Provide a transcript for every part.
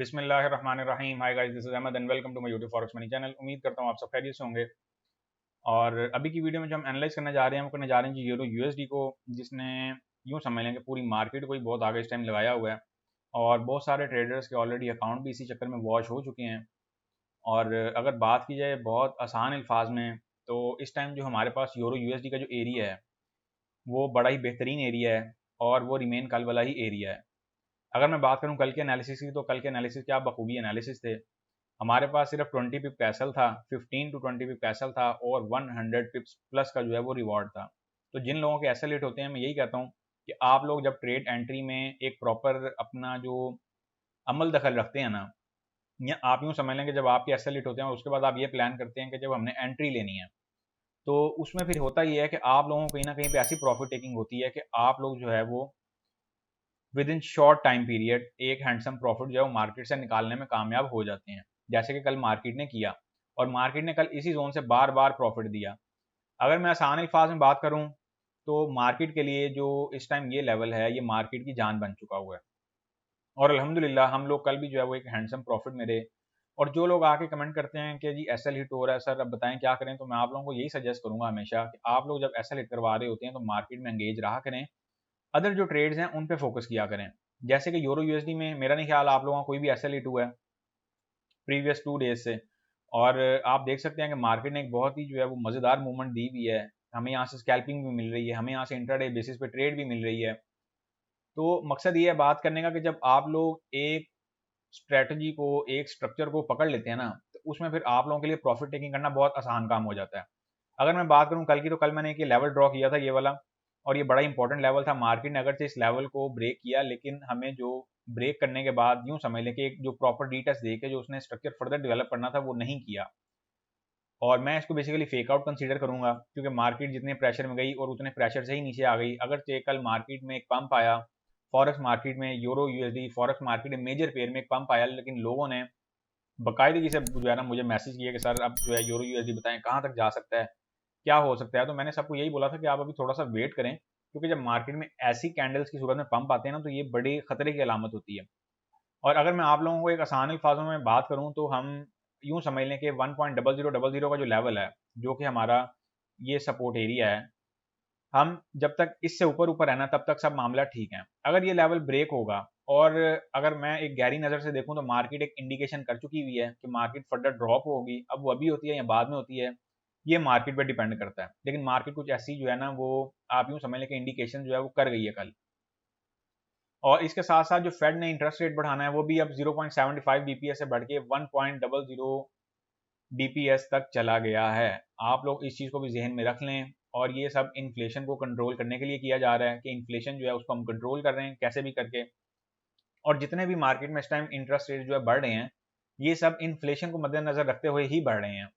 बिस्मिल्लाहिर्रहमानिर्रहीम। Hi guys, this is Ahmad and welcome to my YouTube forex money channel. उम्मीद करता हूँ आप सब खैरियत से होंगे। और अभी की वीडियो में जो हम एनालाइज करने जा रहे हैं वो करने जा रहे हैं जी यूरो यूएसडी को, जिसने यूँ समझ लें कि पूरी मार्केट को ही बहुत आगे इस टाइम लगाया हुआ है। और बहुत सारे ट्रेडर्स के ऑलरेडी अकाउंट भी इसी चक्कर में वॉश हो चुके हैं। और अगर बात की जाए बहुत आसान अल्फाज में, तो इस टाइम जो हमारे पास यूरो यूएसडी का जो एरिया है वो बड़ा ही बेहतरीन एरिया है और वो रिमेन कल वाला ही एरिया है। अगर मैं बात करूं कल के एनालिसिस की, तो कल के एनालिसिस क्या बखूबी एनालिसिस थे। हमारे पास सिर्फ 20 पिप कैसल था, 15 टू 20 पिप कैसल था और 100 पिप्स प्लस का जो है वो रिवॉर्ड था। तो जिन लोगों के ऐसे लेट होते हैं, मैं यही कहता हूँ कि आप लोग जब ट्रेड एंट्री में एक प्रॉपर अपना जो अमल दखल रखते हैं ना, या आप यूँ समझ लें कि जब आपके ऐसे लेट होते हैं और उसके बाद आप ये प्लान करते हैं कि जब हमने एंट्री लेनी है, तो उसमें फिर होता ये है कि आप लोगों को कहीं ना कहीं पे ऐसी प्रॉफिट टेकिंग होती है कि आप लोग जो है वो with in short time period एक हैंडसम प्रॉफिट जो है वो मार्केट से निकालने में कामयाब हो जाते हैं, जैसे कि कल मार्केट ने किया। और मार्केट ने कल इसी जोन से बार बार प्रॉफिट दिया। अगर मैं आसान अल्फाज में बात करूं, तो मार्केट के लिए जो इस टाइम ये लेवल है, ये मार्केट की जान बन चुका हुआ है। और अल्हम्दुलिल्लाह हम लोग कल भी जो है वो एक हैंडसम प्रॉफिट में रहे। और जो लोग आके कमेंट करते हैं कि जी एसएल हिट हो रहा है सर, अब बताएं क्या करें, तो मैं आप लोगों को यही सजेस्ट करूंगा हमेशा कि आप लोग जब एसएल हिट करवा रहे होते हैं तो मार्केट में एंगेज रहा करें, अदर जो ट्रेड्स हैं उन पे फोकस किया करें। जैसे कि यूरो यूएसडी में मेरा नहीं ख्याल आप लोगों का कोई भी एसएल हिट हुआ है प्रीवियस 2 डेज से। और आप देख सकते हैं कि मार्केट ने एक बहुत ही जो है वो मज़ेदार मूवमेंट दी हुई है। हमें यहाँ से स्कैल्पिंग भी मिल रही है, हमें यहाँ से इंट्राडे बेसिस पे ट्रेड भी मिल रही है। तो मकसद ये है बात करने का कि जब आप लोग एक स्ट्रेटजी को, एक स्ट्रक्चर को पकड़ लेते हैं ना, तो उसमें फिर आप लोगों के लिए प्रॉफिट टेकिंग करना बहुत आसान काम हो जाता है। अगर मैं बात करूं कल की, तो कल मैंने एक ये लेवल ड्रॉ किया था, ये वाला। और ये बड़ा इंपॉर्टेंट लेवल था। मार्केट ने अगरचे इस लेवल को ब्रेक किया, लेकिन हमें जो ब्रेक करने के बाद यूं समझ लें कि एक जो प्रॉपर डिटेल्स दे के जो उसने स्ट्रक्चर फर्दर डेवलप करना था वो नहीं किया। और मैं इसको बेसिकली फेक आउट कंसीडर करूंगा, क्योंकि मार्केट जितने प्रेशर में गई और उतने प्रेशर से ही नीचे आ गई। अगर कल मार्केट में एक पंप आया, फॉरेक्स मार्केट में यूरो यूएसडी फॉरेक्स मार्केट में मेजर पेयर में एक पंप आया, लेकिन लोगों ने बाकायदगी से जो है ना मुझे मैसेज किया कि सर अब जो है यूरो यूएसडी बताएं कहाँ तक जा सकता है, क्या हो सकता है। तो मैंने सबको यही बोला था कि आप अभी थोड़ा सा वेट करें, क्योंकि जब मार्केट में ऐसी कैंडल्स की सूरत में पंप आते हैं ना, तो ये बड़े खतरे की अलामत होती है। और अगर मैं आप लोगों को एक आसान अल्फाजों में बात करूं, तो हम यूं समझ लें कि 1.0000 का जो लेवल है, जो कि हमारा ये सपोर्ट एरिया है, हम जब तक इससे ऊपर ऊपर है ना, तब तक सब मामला ठीक है। अगर ये लेवल ब्रेक होगा, और अगर मैं एक गहरी नज़र से देखूं, तो मार्केट एक इंडिकेशन कर चुकी हुई है कि मार्केट फर्दर ड्रॉप होगी। अब वो अभी होती है या बाद में होती है, ये मार्केट पे डिपेंड करता है। लेकिन मार्केट कुछ ऐसी जो है ना, वो आप यूं समझ लें कि इंडिकेशन जो है वो कर गई है कल। और इसके साथ साथ जो फेड ने इंटरेस्ट रेट बढ़ाना है, वो भी अब 0.75 बीपीएस से बढ़ के 1.00 बीपीएस तक चला गया है। आप लोग इस चीज़ को भी जहन में रख लें। और ये सब इन्फ्लेशन को कंट्रोल करने के लिए किया जा रहा है कि इन्फ्लेशन जो है उसको हम कंट्रोल कर रहे हैं कैसे भी करके। और जितने भी मार्केट में इस टाइम इंटरेस्ट रेट जो है बढ़ रहे हैं, ये सब इन्फ्लेशन को मद्देनजर रखते हुए ही बढ़ रहे हैं।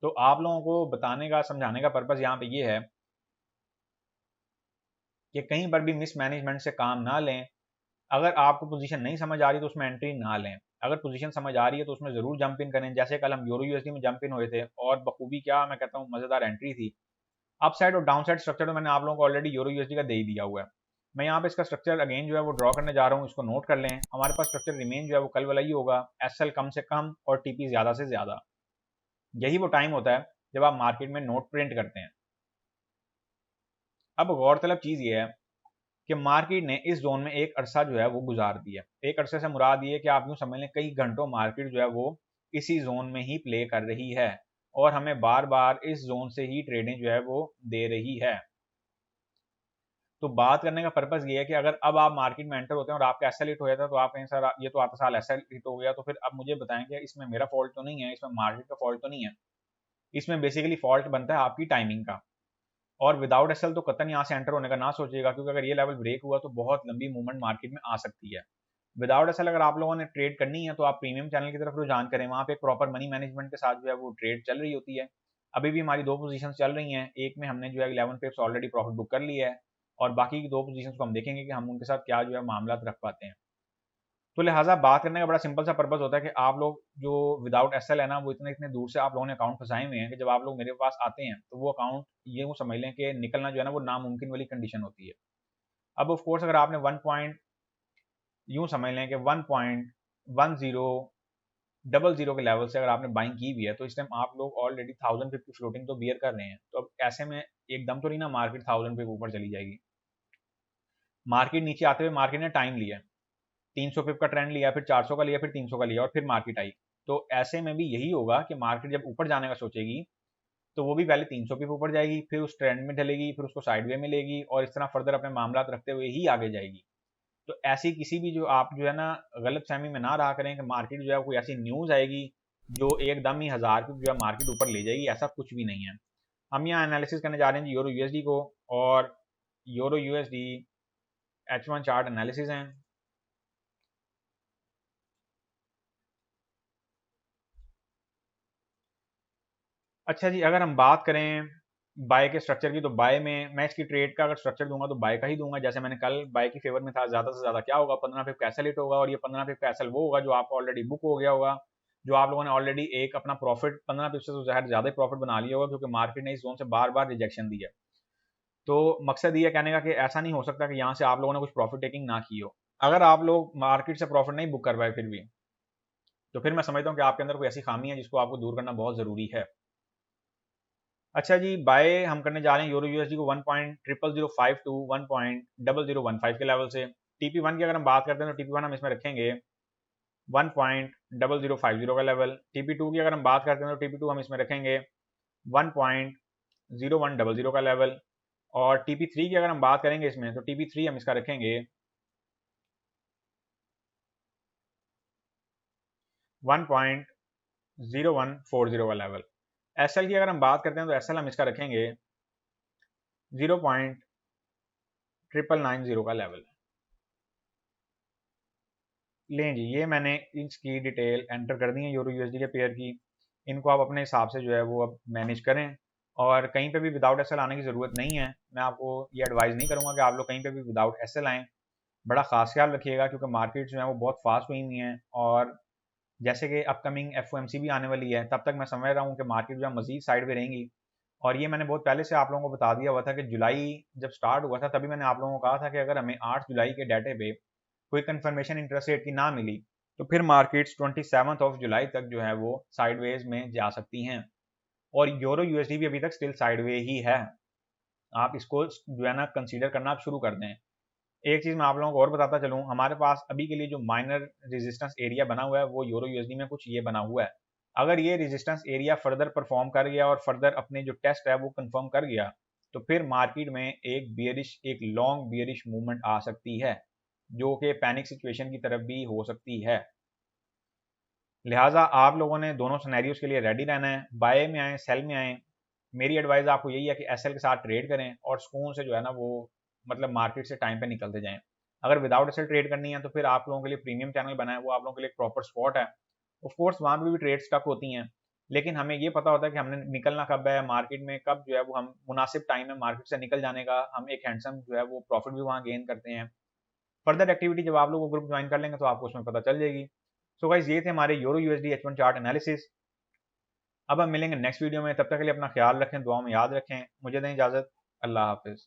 तो आप लोगों को बताने का, समझाने का पर्पज़ यहाँ पे ये है कि कहीं पर भी मिसमैनेजमेंट से काम ना लें। अगर आपको पोजीशन नहीं समझ आ रही तो उसमें एंट्री ना लें। अगर पोजीशन समझ आ रही है तो उसमें ज़रूर जंप इन करें। जैसे कल हम यूरो यूएसडी में जंप इन हुए थे, और बखूबी क्या मैं कहता हूँ मज़ेदार एंट्री थी। अप साइड और डाउन साइड स्ट्रक्चर तो मैंने आप लोगों को ऑलरेडी यूरो यूएसडी का दे ही दिया हुआ है। मैं यहाँ पे इसका स्ट्रक्चर अगेन जो है वो ड्रॉ करने जा रहा हूँ, इसको नोट कर लें। हमारे पास स्ट्रक्चर रिमेन जो है वो कल वाला ही होगा, एसएल कम से कम और टीपी ज़्यादा से ज़्यादा। यही वो टाइम होता है जब आप मार्केट में नोट प्रिंट करते हैं। अब गौरतलब चीज़ ये है कि मार्केट ने इस जोन में एक अरसा जो है वो गुजार दिया। एक अरसे से मुराद ये है कि आप यूं समझ लें कई घंटों मार्केट जो है वो इसी जोन में ही प्ले कर रही है, और हमें बार बार इस जोन से ही ट्रेडिंग जो है वो दे रही है। तो बात करने का पर्पज ये है कि अगर अब आप मार्केट में एंटर होते हैं और आपका एसएल हिट हो जाता है, तो आप कहें सर ये तो आपका साल एसएल हिट हो गया, तो फिर अब मुझे बताएं कि इसमें मेरा फॉल्ट तो नहीं है, इसमें मार्केट का फॉल्ट तो नहीं है। इसमें बेसिकली फॉल्ट बनता है आपकी टाइमिंग का। और विदाउट एसएल तो कतन यहाँ से एंटर होने का ना सोचिएगा, क्योंकि अगर ये लेवल ब्रेक हुआ तो बहुत लंबी मूवमेंट मार्केट में आ सकती है। विदाउट एसएल अगर आप लोगों ने ट्रेड करनी है, तो आप प्रीमियम चैनल की तरफ रुझान करें। वहाँ पे एक प्रॉपर मनी मैनेजमेंट के साथ जो है वो ट्रेड चल रही होती है। अभी भी हमारी दो पोजीशंस चल रही हैं, एक में हमने जो है 11 पिप्स ऑलरेडी प्रॉफिट बुक कर लिया है, और बाकी की दो पोजीशंस को हम देखेंगे कि हम उनके साथ क्या जो है मामला रख पाते हैं। तो लिहाजा बात करने का बड़ा सिंपल सा पर्पज होता है कि आप लोग जो विदाउट एसएल है ना, वो इतने इतने दूर से आप लोगों ने अकाउंट फंसाए हुए हैं कि जब आप लोग मेरे पास आते हैं तो वो अकाउंट ये वो समझ लें कि निकलना जो है ना वो नामुमकिन वाली कंडीशन होती है। अब ऑफ कोर्स अगर आपने वन पॉइंट यूं समझ लें कि 1000 के लेवल से अगर आपने बाइंग की भी है तो इस टाइम आप लोग ऑलरेडी 1050 फ्लोटिंग तो बियर कर रहे हैं। तो अब ऐसे में एकदम तो नहीं ना मार्केट 1000 पे ऊपर चली जाएगी। मार्केट नीचे आते हुए मार्केट ने टाइम लिया, 300 पिप का ट्रेंड लिया, फिर 400 का लिया, फिर 300 का लिया और फिर मार्केट आई। तो ऐसे में भी यही होगा कि मार्केट जब ऊपर जाने का सोचेगी तो वो भी पहले 300 पिप ऊपर जाएगी, फिर उस ट्रेंड में ढलेगी, फिर उसको साइडवे में लेगी और इस तरह फर्दर अपने मामला रखते हुए ही आगे जाएगी। तो ऐसी किसी भी जो आप जो है ना गलत फहमी में ना रहा करें कि मार्केट जो है कोई ऐसी न्यूज़ आएगी जो एकदम ही 1000 पिप जो है मार्केट ऊपर ले जाएगी, ऐसा कुछ भी नहीं है। हम यहाँ एनालिसिस करने जा रहे हैं यूरो यूएसडी को, और euro USD H1 chart analysis हैं। अच्छा जी, अगर हम बात करें बाय के स्ट्रक्चर की, तो बाय में मैं इसकी ट्रेड का अगर स्ट्रक्चर दूंगा तो बाय का ही दूंगा। जैसे मैंने कल बाय की फेवर में था, ज़्यादा से ज़्यादा क्या होगा, 15 पिप का एसएल हिट होगा, और ये 15 पिप का एसएल वो होगा जो आपको ऑलरेडी बुक हो गया होगा, जो आप लोगों ने ऑलरेडी एक अपना प्रॉफिट 15 पिप से तो ज़्यादा ही प्रॉफिट बना लिया होगा, क्योंकि मार्केट ने इस जोन से बार बार रिजेक्शन दी है। तो मकसद ये कहने का कि ऐसा नहीं हो सकता कि यहाँ से आप लोगों ने कुछ प्रॉफिट टेकिंग ना की हो। अगर आप लोग मार्केट से प्रॉफिट नहीं बुक कर पाए फिर भी, तो फिर मैं समझता हूँ कि आपके अंदर कोई ऐसी खामी है जिसको आपको दूर करना बहुत ज़रूरी है। अच्छा जी, बाय हम करने जा रहे हैं यूरो यूएसडी को 1.0005 टू 1.0015 के लेवल से। TP1 की अगर हम बात करते हैं तो TP1 हम इसमें रखेंगे 1.0050 का लेवल। TP2 की अगर हम बात करते हैं तो TP2 हम इसमें रखेंगे 1.0100 का लेवल। और TP3 की अगर हम बात करेंगे इसमें तो TP3 हम इसका रखेंगे 1.0140 का लेवल। SL की अगर हम बात करते हैं तो SL हम इसका रखेंगे 0.990 का लेवल। लें जी, ये मैंने इसकी डिटेल एंटर कर दी है यूरो यूएसडी के पेयर की। इनको आप अपने हिसाब से जो है वो अब मैनेज करें, और कहीं पे भी विदाउट एसएल आने की ज़रूरत नहीं है। मैं आपको ये एडवाइस नहीं करूँगा कि आप लोग कहीं पे भी विदाउट एसएल आएँ। बड़ा ख़ास ख्याल रखिएगा, क्योंकि मार्केट जो है वो बहुत फास्ट हुई हुई हैं, और जैसे कि अपकमिंग एफओएमसी भी आने वाली है, तब तक मैं समझ रहा हूँ कि मार्केट जो है मज़ीद साइड में रहेंगी। और ये मैंने बहुत पहले से आप लोगों को बता दिया हुआ था कि जुलाई जब स्टार्ट हुआ था तभी मैंने आप लोगों को कहा था कि अगर हमें 8 जुलाई के डाटे पे कोई कंफर्मेशन इंटरेस्ट रेट की ना मिली तो फिर मार्केट्स 27 ऑफ जुलाई तक जो है वो साइडवेज में जा सकती हैं। और यूरो यूएसडी भी अभी तक स्टिल साइडवे ही है। आप इसको जो है ना कंसीडर करना आप शुरू कर दें। एक चीज़ मैं आप लोगों को और बताता चलूँ, हमारे पास अभी के लिए जो माइनर रेजिस्टेंस एरिया बना हुआ है वो यूरो यूएसडी में कुछ ये बना हुआ है। अगर ये रेजिस्टेंस एरिया फर्दर परफॉर्म कर गया और फर्दर अपने जो टेस्ट है वो कंफर्म कर गया, तो फिर मार्केट में एक लॉन्ग बियरिश मूवमेंट आ सकती है, जो कि पैनिक सिचुएशन की तरफ भी हो सकती है। लिहाजा आप लोगों ने दोनों सिनेरियोज के लिए रेडी रहना है, बाय में आए सेल में आए। मेरी एडवाइस आपको यही है कि एसएल के साथ ट्रेड करें और सुकून से जो है ना वो मतलब मार्केट से टाइम पे निकलते जाएं। अगर विदाउट एसएल ट्रेड करनी है तो फिर आप लोगों के लिए प्रीमियम चैनल बना है, वो आप लोगों के लिए एक प्रॉपर स्पॉट है। ऑफ कोर्स वहाँ पर भी ट्रेड स्टक होती हैं, लेकिन हमें ये पता होता है कि हमने निकलना कब है मार्केट में, कब जो है वो हम मुनासिब टाइम है मार्केट से निकल जाने का, हम एक हैंडसम जो है वो प्रॉफिट भी वहाँ गेन करते हैं। फर्दर एक्टिविटी जब आप लोग वो ग्रुप ज्वाइन कर लेंगे तो आपको उसमें पता चल जाएगी। सो गाइस, ये थे हमारे euro USD H1 chart analysis. अब हम मिलेंगे नेक्स्ट वीडियो में, तब तक के लिए अपना ख्याल रखें, दुआओं में याद रखें। मुझे दें इजाज़त। अल्लाह हाफिज़।